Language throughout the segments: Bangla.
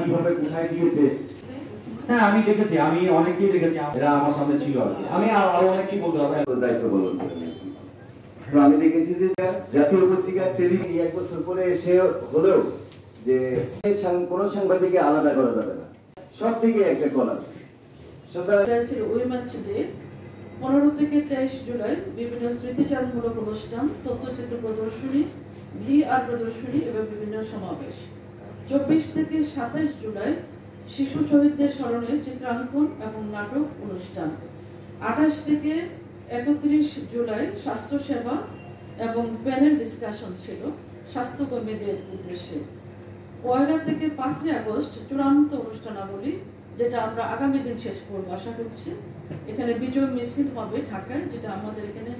কিভাবে কোথায় গিয়েছে। হ্যাঁ আমি দেখেছি, আমি অনেককেই দেখেছি, এরা আমার সামনে ছিল আর কি। আমি আরো অনেককেই বলতে হবে দায়িত্ব পালন করেন। আমি দেখেছি যে জাতীয় পত্রিকার টেলিভিশন 1 বছর পরে এসে হলেও যে কোনো সাংবাদিককে আলাদা করা যাবে না, সব দিকে একটা কলা ছিল। ওই ম্যাচে 15 থেকে 23 জুলাই বিভিন্ন স্মৃতিচারণমূলক অনুষ্ঠান, তথ্যচিত্র প্রদর্শনী, ভিআর প্রদর্শনী এবং বিভিন্ন সমাবেশ। 24 থেকে 27 জুলাই শিশু শহীদদের স্মরণে চিত্রাঙ্কন এবং নাটক অনুষ্ঠান। 28 থেকে 31 জুলাই স্বাস্থ্য সেবা এবং প্যানেল ডিসকাশন ছিল স্বাস্থ্যকর্মীদের উদ্দেশ্যে। 1 থেকে 5 আগস্ট চূড়ান্ত অনুষ্ঠানাবলী, যেটা আমরা আগামী দিন শেষ করব আশা করছি। এখানে বিজয় মিছিল হবে ঢাকায়, যেটা আমাদের এখানে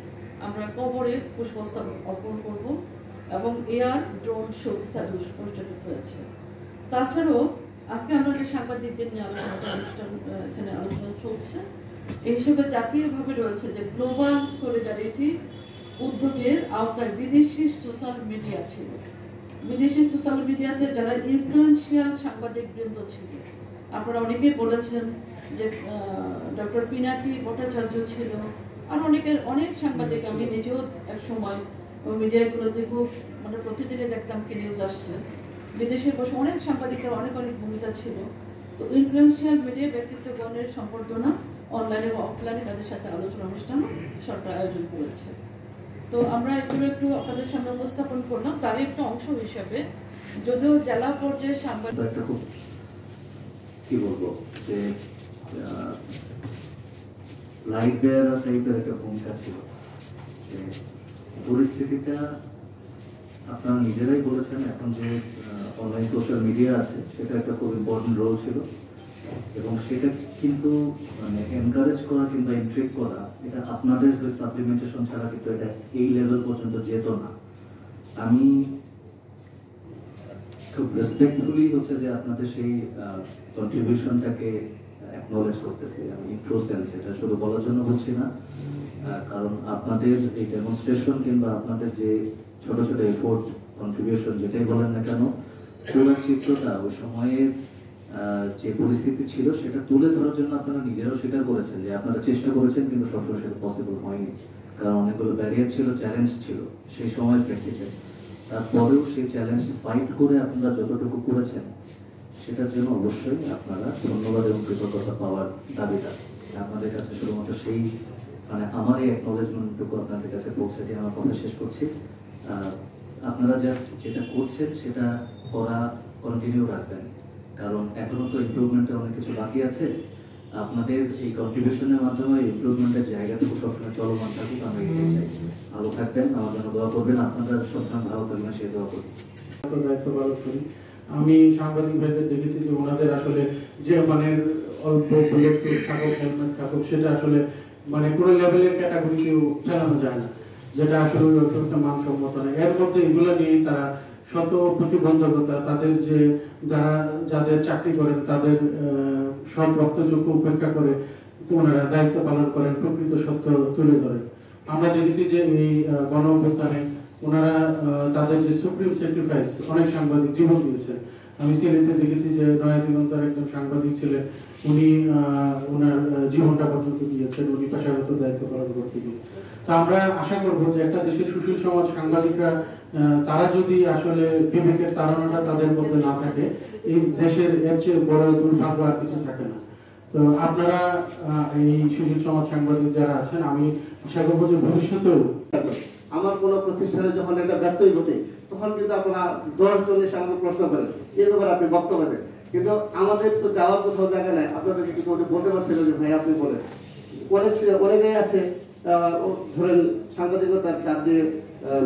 আমরা কবরে পুষ্পস্তবক অর্পণ করব এবং এয়ার ড্রোন শো ইত্যাদি অনুষ্ঠিত হয়েছে। তাছাড়াও আজকে আমরা যে সাংবাদিকদের নিয়ে এখানে আলোচনা চলছে, এই হিসেবে জাতীয়ভাবে রয়েছে যে গ্লোবাল সলিডারিটি উদ্যোগের আওতায় বিদেশি সোশ্যাল মিডিয়া ছিল। বিদেশি সোশ্যাল মিডিয়াতে যারা ইনফ্লুয়েন্সিয়াল সাংবাদিক বৃন্দ ছিল, আপনারা অনেকেই বলেছেন যে ডক্টর পিনাকি ভট্টাচার্য ছিল, আর অনেক সাংবাদিক, আমি নিজেও এক সময় মিডিয়াগুলোতে খুব মানে প্রতিদিনে দেখতাম কি নিউজ আসছে, বিদেশে বসে অনেক সাংবাদিকের অনেক ভূমিকা ছিল। তো ইনফ্লুয়েন্সিয়াল মিডিয়া ব্যক্তিত্বগণের সম্বর্ধনা অনলাইনে বা অফলাইনে তাদের সাথে আলোচনা অনুষ্ঠান সরকার আয়োজন করেছে। তো আমরা এগুলো একটু আপনাদের সামনে উপস্থাপন করলাম। তার একটা অংশ হিসেবে যদিও জেলা পর্যায়ে সাংবাদিক কি বলবো যে লাইভ বেয়ার টাইপের একটা ভূমিকা ছিল। যে পরিস্থিতিটা আপনারা নিজেরাই বলেছেন, এখন যে অনলাইন সোশ্যাল মিডিয়া আছে সেটা একটা খুব ইম্পর্টেন্ট রোল ছিল, এবং সেটা কিন্তু মানে এনকারেজ করা কিংবা ইন্ট্রিক করা, এটা আপনাদের সাপ্লিমেন্টেশন ছাড়া কিন্তু এটা এই লেভেল পর্যন্ত যেত না। আমি খুব রেসপেক্টফুলি হচ্ছে যে আপনাদের সেই কন্ট্রিবিউশনটাকে অ্যাকনোলেজ করতেছি আমি ট্রু সেন্স। এটা শুধু বলার জন্য বলছি না, কারণ আপনাদের এই ডেমনস্ট্রেশন কিংবা আপনাদের যে ছোট ছোট এফোর্ট কন্ট্রিবিউশন যেটাই বলেন না কেন, পুরো চিত্রটা ওই সময়ের যে পরিস্থিতি ছিল সেটা তুলে ধরার জন্য আপনারা নিজেরাও স্বীকার করেছেন যে আপনারা চেষ্টা করেছেন, কিন্তু সবসময় সেটা পসিবল হয়নি, কারণ অনেকগুলো ব্যারিয়ার ছিল, চ্যালেঞ্জ ছিল সেই সময়ের প্রেক্ষিতে। তারপরেও সেই চ্যালেঞ্জ ফাইট করে আপনারা যতটুকু করেছেন সেটার জন্য অবশ্যই আপনারা ধন্যবাদ এবং কৃতজ্ঞতা পাওয়ার দাবিদার। আপনাদের কাছে শুধুমাত্র সেই মানে আমার এই অ্যাকনোলেজমেন্টটুকু আপনাদের কাছে পৌঁছে দিয়ে আমার কথা শেষ করছি। আপনারা জাস্ট যেটা করছেন সেটা করা কন্টিনিউ রাখবেন, কারণ এখনো তো ইমপ্রুভমেন্টের অনেক কিছু বাকি আছে। আপনাদের এই কন্ট্রিবিউশনের মাধ্যমে ইমপ্রুভমেন্টের জায়গাটুকু সবসময় চলমান থাকুক, আমরা এটাই চাই। ভালো থাকবেন, আমার জন্য দোয়া করবেন, আপনারা সবসময় ভালো থাকবেন সেই দোয়া করি। দায়িত্ব পালন করি। আমি সাংবাদিক ভাইদের দেখেছি যে ওনাদের আসলে যে মানে অল্প থাকুক হেলমেট থাকুক, সেটা আসলে মানে কোনো লেভেলের ক্যাটাগরিতেও চালানো যায় না, যেটা আসলে মানসম্মত না। এর মধ্যে এগুলো নিয়ে তারা শত প্রতিবন্ধকতা, তাদের যে যাদের চাকরি করেন তাদের সব রক্তচক্ষু উপেক্ষা করে ওনারা দায়িত্ব পালন করেন, প্রকৃত সত্য তুলে ধরেন। আমরা দেখেছি যে এই গণ অভ্যুত্থানে ওনারা তাদের যে সুপ্রিম স্যাক্রিফাইস, অনেক সাংবাদিক জীবন দিয়েছেন। আমি সিলেটে দেখেছি যে নয়াদিগন্তের একজন সাংবাদিক ছিলেন, উনি ওনার জীবনটা পর্যন্ত দিয়েছেন উনি পেশাগত দায়িত্ব পালন করতে গিয়ে। তো আমরা আশা করবো যে একটা দেশের সুশীল সমাজ সাংবাদিকরা তারা যদি আসলে বিবেকের তাড়নাটা তাদের মধ্যে না থাকে, এই দেশের এর চেয়ে বড় দুর্ভাগ্য আর কিছু থাকে না। তো আপনারা এই সুশীল সমাজ সাংবাদিক যারা আছেন, আমি আশা করবো যে ভবিষ্যতেও আমার কোনো প্রতিষ্ঠানে যখন একটা ব্যর্থই ঘটে তখন কিন্তু আপনারা 10 জনের সামনে প্রশ্ন করেন, এর ব্যাপারে আপনি বক্তব্য দেন, কিন্তু আমাদের তো যাওয়ার কোথাও জায়গা নাই। আপনাদেরকে কিন্তু বলতে পারছেন যে ভাই আপনি বলেন। অনেকেই আছে ধরেন সাংবাদিকতার তার যে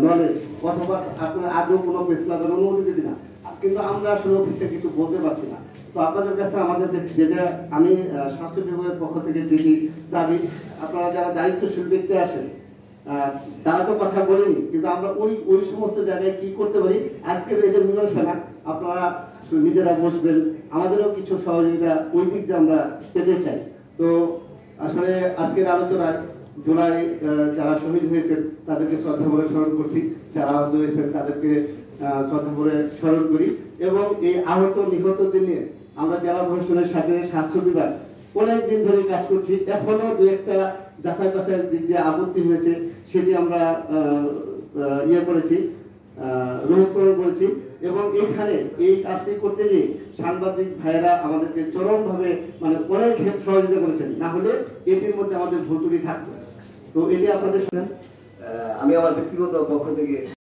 নলেজ অথবা আপনার আগেও কোনো প্রেস ক্লাবের অনুমতি দিদি না, কিন্তু আমরা আসলে অফিসে কিছু বলতে পারছি না। তো আপনাদের কাছে আমাদের যেটা আমি স্বাস্থ্য বিভাগের পক্ষ থেকে যেটি দাবি, আপনারা যারা দায়িত্বশীল ব্যক্তি আছেন তারা তো কথা বলেনি, কিন্তু আমরা ওই সমস্ত জায়গায় কি করতে পারি, আজকের এদের মীমাংসা আপনারা নিজেরা বসবেন, আমাদেরও কিছু সহযোগিতা ওই দিক দিয়ে আমরা পেতে চাই। তো আসলে আজকের আলোচনায় জুলাই যারা শহীদ হয়েছেন তাদেরকে শ্রদ্ধা ভরে স্মরণ করছি, যারা আহত হয়েছেন তাদেরকে শ্রদ্ধা ভরে স্মরণ করি, এবং এই আহত নিহতদের নিয়ে আমরা জেলা প্রশাসনের সাথে স্বাস্থ্য বিভাগ অনেক দিন ধরে কাজ করছি। এখনো দু একটা যাচাই বাছাইয়ের দিক দিয়ে আপত্তি হয়েছে, সেটি আমরা রোধকরণ করেছি। এবং এখানে এই কাজটি করতে গিয়ে সাংবাদিক ভাইয়েরা আমাদেরকে চরমভাবে মানে অনেক সহযোগিতা করেছেন, না হলে এটির মধ্যে আমাদের ভুল ত্রুটি থাকবে। তো এটি আপনাদের আমি আমার ব্যক্তিগত পক্ষ থেকে